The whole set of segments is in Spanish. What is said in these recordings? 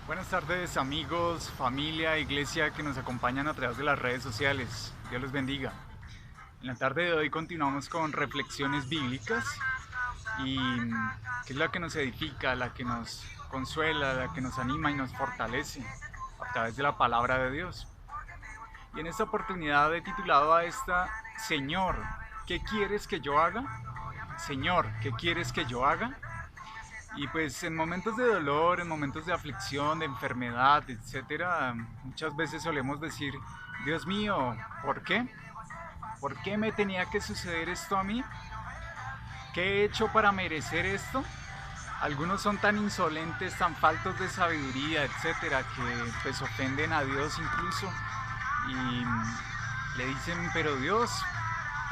Buenas tardes amigos, familia, iglesia que nos acompañan a través de las redes sociales. Dios los bendiga. En la tarde de hoy continuamos con reflexiones bíblicas y que es la que nos edifica, la que nos consuela, la que nos anima y nos fortalece a través de la palabra de Dios. Y en esta oportunidad he titulado a esta: Señor, ¿qué quieres que yo haga? Señor, ¿qué quieres que yo haga? Y pues en momentos de dolor, en momentos de aflicción, de enfermedad, etcétera, muchas veces solemos decir: Dios mío, ¿por qué? ¿Por qué me tenía que suceder esto a mí? ¿Qué he hecho para merecer esto? Algunos son tan insolentes, tan faltos de sabiduría, etcétera, que pues ofenden a Dios incluso y le dicen: pero Dios,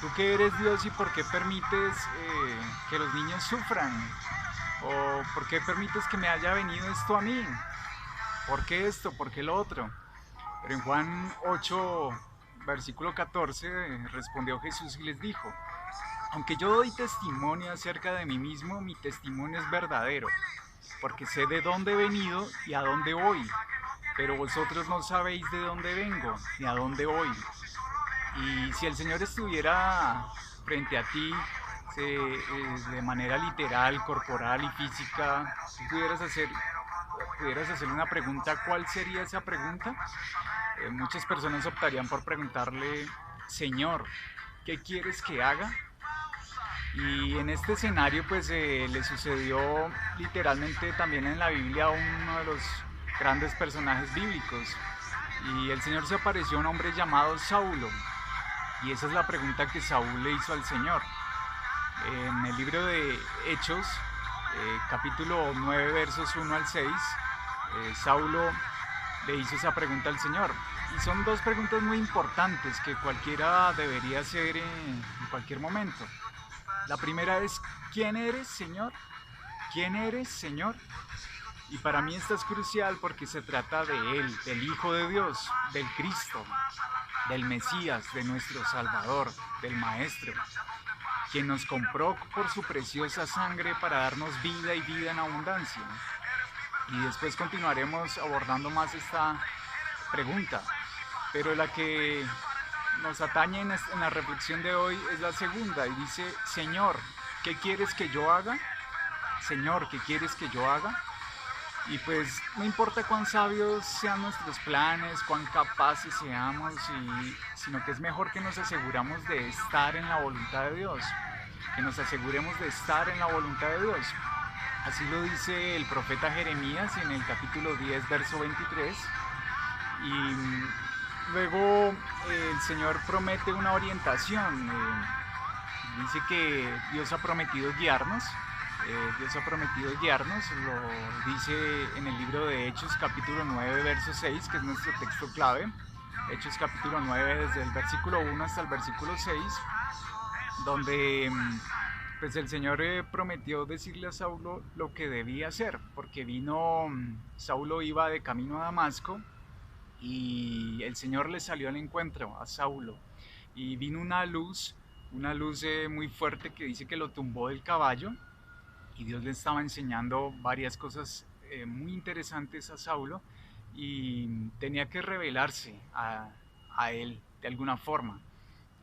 tú que eres Dios, ¿y por qué permites que los niños sufran? ¿O por qué permites que me haya venido esto a mí? ¿Por qué esto? ¿Por qué lo otro? Pero en Juan 8, versículo 14, respondió Jesús y les dijo: aunque yo doy testimonio acerca de mí mismo, mi testimonio es verdadero, porque sé de dónde he venido y a dónde voy, pero vosotros no sabéis de dónde vengo ni a dónde voy. Y si el Señor estuviera frente a ti, de manera literal, corporal y física, tú pudieras hacerle una pregunta, ¿cuál sería esa pregunta? Muchas personas optarían por preguntarle: Señor, ¿qué quieres que haga? Y en este escenario pues le sucedió literalmente también en la Biblia a uno de los grandes personajes bíblicos. Y el Señor se apareció a un hombre llamado Saulo. Y esa es la pregunta que Saúl le hizo al Señor. En el libro de Hechos, capítulo 9, versos 1 al 6, Saulo le hizo esa pregunta al Señor. Y son dos preguntas muy importantes que cualquiera debería hacer en cualquier momento. La primera es: ¿quién eres, Señor? ¿Quién eres, Señor? Y para mí esta es crucial porque se trata de Él, del Hijo de Dios, del Cristo, del Mesías, de nuestro Salvador, del Maestro, quien nos compró por su preciosa sangre para darnos vida y vida en abundancia. Y después continuaremos abordando más esta pregunta, pero la que nos atañe en la reflexión de hoy es la segunda, y dice: Señor, ¿qué quieres que yo haga? Señor, ¿qué quieres que yo haga? Y pues no importa cuán sabios sean nuestros planes, cuán capaces seamos, sino que es mejor que nos aseguramos de estar en la voluntad de Dios, que nos aseguremos de estar en la voluntad de Dios. Así lo dice el profeta Jeremías en el capítulo 10, verso 23. Y luego el Señor promete una orientación. Dice que Dios ha prometido guiarnos. Dios ha prometido guiarnos, lo dice en el libro de Hechos capítulo 9 verso 6, que es nuestro texto clave. Hechos capítulo 9 desde el versículo 1 hasta el versículo 6, donde pues el Señor prometió decirle a Saulo lo que debía hacer, porque Saulo iba de camino a Damasco y el Señor le salió al encuentro a Saulo y vino una luz muy fuerte que dice que lo tumbó del caballo, y Dios le estaba enseñando varias cosas muy interesantes a Saulo y tenía que revelarse a él de alguna forma.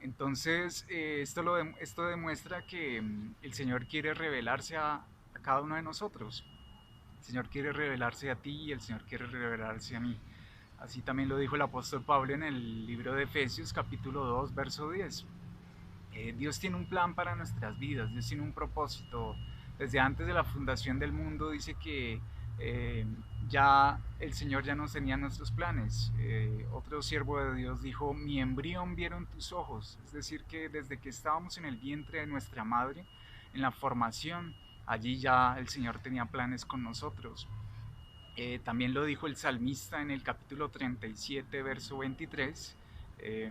Entonces, esto demuestra que el Señor quiere revelarse a cada uno de nosotros. El Señor quiere revelarse a ti y el Señor quiere revelarse a mí. Así también lo dijo el apóstol Pablo en el libro de Efesios capítulo 2 verso 10. Dios tiene un plan para nuestras vidas, Dios tiene un propósito. Desde antes de la fundación del mundo dice que eh, ya el Señor ya nos tenía nuestros planes. Otro siervo de Dios dijo: mi embrión vieron tus ojos. Es decir, que desde que estábamos en el vientre de nuestra madre, en la formación, allí ya el Señor tenía planes con nosotros. También lo dijo el salmista en el capítulo 37, verso 23, eh,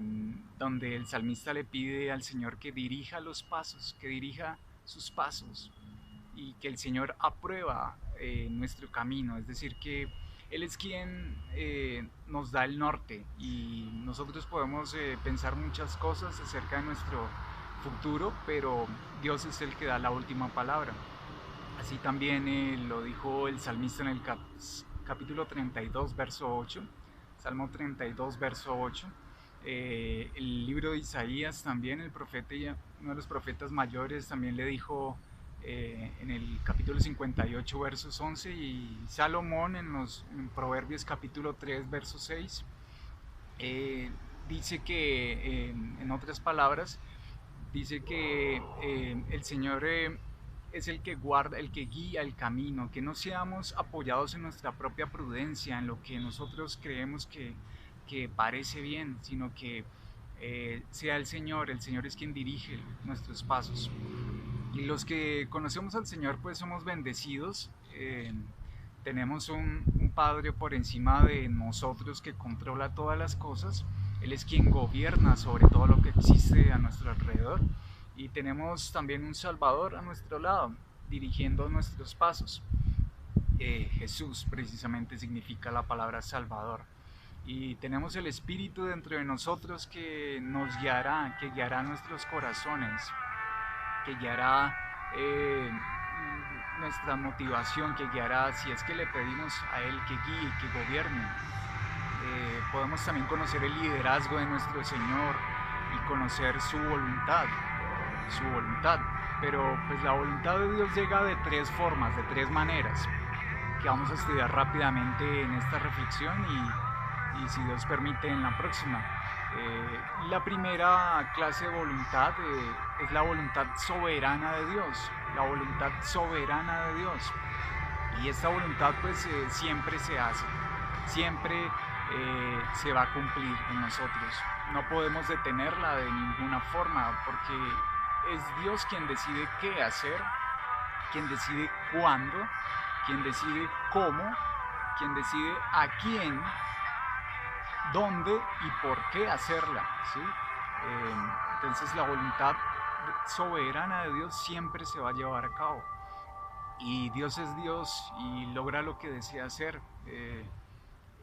donde el salmista le pide al Señor que dirija los pasos, que dirija sus pasos, y que el Señor aprueba nuestro camino, es decir, que Él es quien nos da el norte, y nosotros podemos pensar muchas cosas acerca de nuestro futuro, pero Dios es el que da la última palabra. Así también lo dijo el salmista en el capítulo 32, verso 8. Salmo 32, verso 8. El libro de Isaías también, el profeta, uno de los profetas mayores, también le dijo en el capítulo 58, versos 11, y Salomón en Proverbios capítulo 3, verso 6, dice que, en otras palabras, dice que el Señor es el que guarda, el que guía el camino, que no seamos apoyados en nuestra propia prudencia, en lo que nosotros creemos que parece bien, sino que sea el Señor es quien dirige nuestros pasos. Y los que conocemos al Señor pues somos bendecidos, tenemos un Padre por encima de nosotros que controla todas las cosas. Él es quien gobierna sobre todo lo que existe a nuestro alrededor. Y tenemos también un Salvador a nuestro lado, dirigiendo nuestros pasos. Jesús precisamente significa la palabra Salvador. Y tenemos el Espíritu dentro de nosotros que nos guiará, que guiará nuestros corazones, que guiará nuestra motivación, que guiará, si es que le pedimos a Él que guíe, que gobierne. Podemos también conocer el liderazgo de nuestro Señor y conocer su voluntad, pero pues la voluntad de Dios llega de tres formas, de tres maneras, que vamos a estudiar rápidamente en esta reflexión y si Dios permite en la próxima. La primera clase de voluntad es la voluntad soberana de Dios, la voluntad soberana de Dios. Y esta voluntad pues siempre se hace, siempre se va a cumplir en nosotros. No podemos detenerla de ninguna forma porque es Dios quien decide qué hacer, quien decide cuándo, quien decide cómo, quien decide a quién, dónde y por qué hacerla, ¿sí? Entonces la voluntad soberana de Dios siempre se va a llevar a cabo. Y Dios es Dios y logra lo que desea hacer.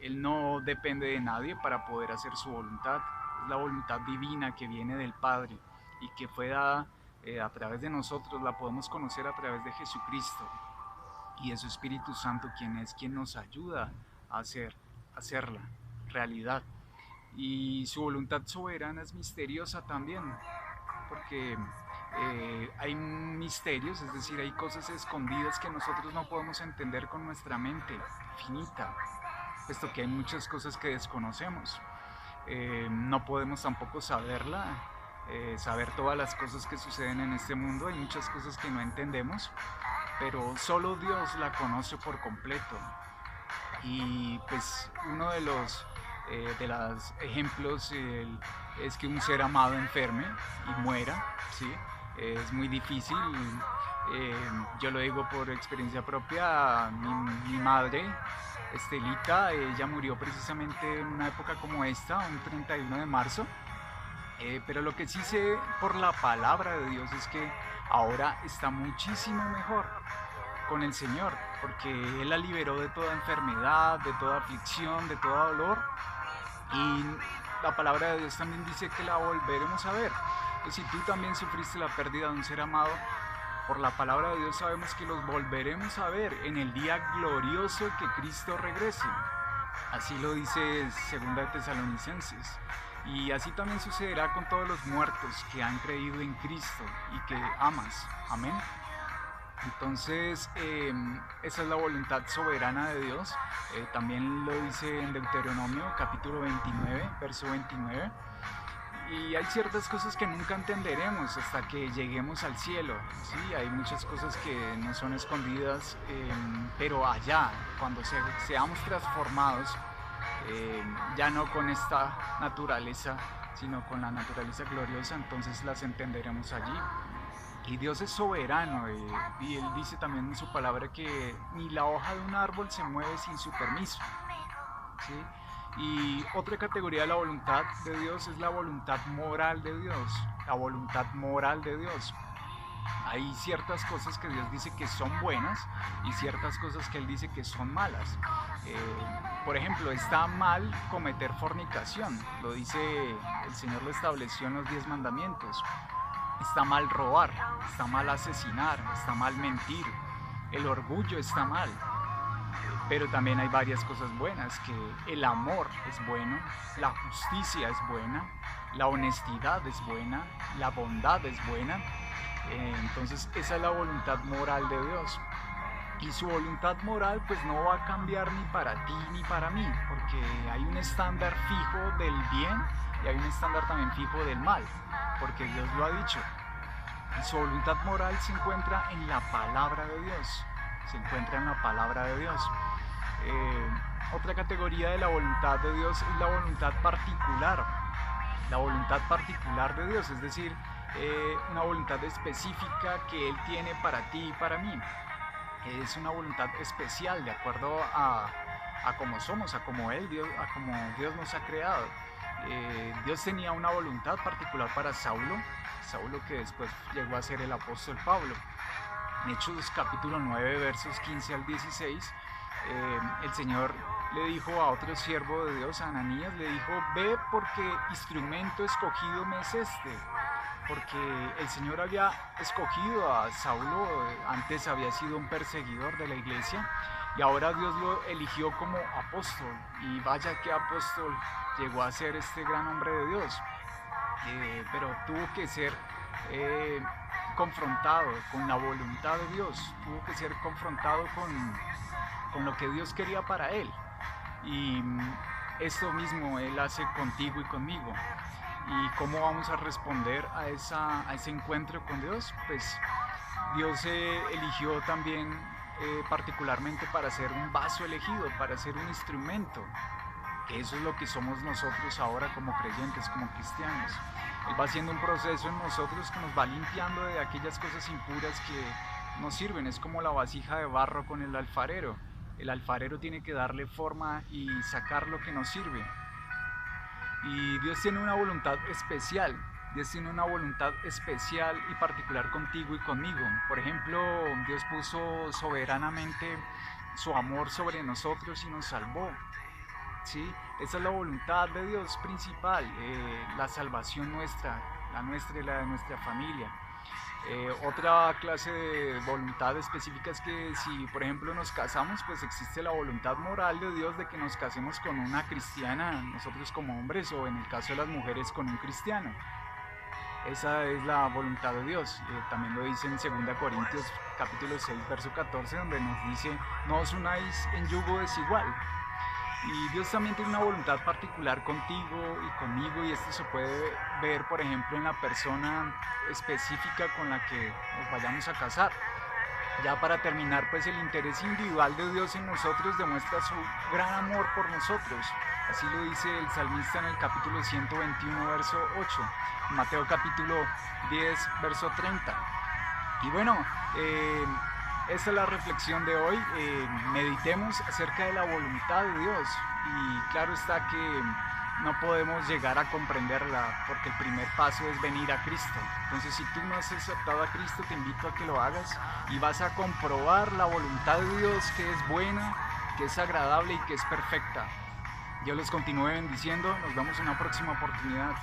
Él no depende de nadie para poder hacer su voluntad. Es la voluntad divina que viene del Padre y que fue dada a través de nosotros. La podemos conocer a través de Jesucristo y de su Espíritu Santo, quien nos ayuda a hacerla realidad. Y su voluntad soberana es misteriosa también, porque hay misterios, es decir, hay cosas escondidas que nosotros no podemos entender con nuestra mente finita, puesto que hay muchas cosas que desconocemos. No podemos tampoco saberla, saber todas las cosas que suceden en este mundo. Hay muchas cosas que no entendemos, pero solo Dios la conoce por completo. Y pues uno de los ejemplos es que un ser amado enferme y muera, ¿sí? Es muy difícil. Yo lo digo por experiencia propia. Mi madre, Estelita, ella murió precisamente en una época como esta, un 31 de marzo. Pero lo que sí sé por la palabra de Dios es que ahora está muchísimo mejor con el Señor, porque Él la liberó de toda enfermedad, de toda aflicción, de todo dolor. Y la palabra de Dios también dice que la volveremos a ver. Entonces, si tú también sufriste la pérdida de un ser amado, por la palabra de Dios sabemos que los volveremos a ver en el día glorioso que Cristo regrese. Así lo dice 2 de Tesalonicenses. Y así también sucederá con todos los muertos que han creído en Cristo y que amas. Amén. Entonces, esa es la voluntad soberana de Dios. También lo dice en Deuteronomio capítulo 29, verso 29. Y hay ciertas cosas que nunca entenderemos hasta que lleguemos al cielo, ¿sí? Hay muchas cosas que no son escondidas, pero allá, cuando seamos transformados, ya no con esta naturaleza, sino con la naturaleza gloriosa, entonces las entenderemos allí. Y Dios es soberano, y Él dice también en su palabra que ni la hoja de un árbol se mueve sin su permiso, ¿sí? Y otra categoría de la voluntad de Dios es la voluntad moral de Dios, la voluntad moral de Dios. Hay ciertas cosas que Dios dice que son buenas y ciertas cosas que Él dice que son malas. Por ejemplo, está mal cometer fornicación, lo dice, el Señor lo estableció en los 10 mandamientos. Está mal robar, está mal asesinar, está mal mentir, el orgullo está mal. pero también hay varias cosas buenas, que el amor es bueno, la justicia es buena, la honestidad es buena, la bondad es buena. Entonces esa es la voluntad moral de Dios. Y su voluntad moral pues no va a cambiar ni para ti ni para mí, porque hay un estándar fijo del bien y hay un estándar también fijo del mal, porque Dios lo ha dicho. Y su voluntad moral se encuentra en la palabra de Dios, se encuentra en la palabra de Dios. Otra categoría de la voluntad de Dios es la voluntad particular. La voluntad particular de Dios, es decir, una voluntad específica que Él tiene para ti y para mí. Es una voluntad especial de acuerdo a cómo somos, a cómo Dios nos ha creado. Dios tenía una voluntad particular para Saulo que después llegó a ser el apóstol Pablo. En Hechos capítulo 9 versos 15 al 16, el Señor le dijo a otro siervo de Dios, a Ananías, le dijo: ve, porque instrumento escogido me es este. Porque el Señor había escogido a Saulo, antes había sido un perseguidor de la iglesia, y ahora Dios lo eligió como apóstol, y vaya que apóstol llegó a ser este gran hombre de Dios. Pero tuvo que ser confrontado con la voluntad de Dios, tuvo que ser confrontado con lo que Dios quería para él. Y esto mismo Él hace contigo y conmigo. ¿Y cómo vamos a responder a ese encuentro con Dios? Pues Dios eligió también particularmente para ser un vaso elegido, para ser un instrumento. Que eso es lo que somos nosotros ahora como creyentes, como cristianos. Él va haciendo un proceso en nosotros que nos va limpiando de aquellas cosas impuras que nos sirven. Es como la vasija de barro con el alfarero. El alfarero tiene que darle forma y sacar lo que nos sirve. Y Dios tiene una voluntad especial. Dios tiene una voluntad especial y particular contigo y conmigo. Por ejemplo, Dios puso soberanamente su amor sobre nosotros y nos salvó. ¿Sí? Esa es la voluntad de Dios principal, la salvación nuestra, la nuestra y la de nuestra familia. Otra clase de voluntad específica es que si por ejemplo nos casamos, pues existe la voluntad moral de Dios de que nos casemos con una cristiana, nosotros como hombres, o en el caso de las mujeres con un cristiano. Esa es la voluntad de Dios. También lo dice en 2 Corintios capítulo 6 verso 14, donde nos dice: no os unáis en yugo desigual. Y Dios también tiene una voluntad particular contigo y conmigo, y esto se puede ver, por ejemplo, en la persona específica con la que nos vayamos a casar. Ya para terminar, pues el interés individual de Dios en nosotros demuestra su gran amor por nosotros. Así lo dice el salmista en el capítulo 121, verso 8, Mateo capítulo 10, verso 30. Y bueno, esta es la reflexión de hoy. Meditemos acerca de la voluntad de Dios, y claro está que no podemos llegar a comprenderla porque el primer paso es venir a Cristo. Entonces, si tú no has aceptado a Cristo, te invito a que lo hagas y vas a comprobar la voluntad de Dios, que es buena, que es agradable y que es perfecta. Dios los continúe bendiciendo. Nos vemos en una próxima oportunidad.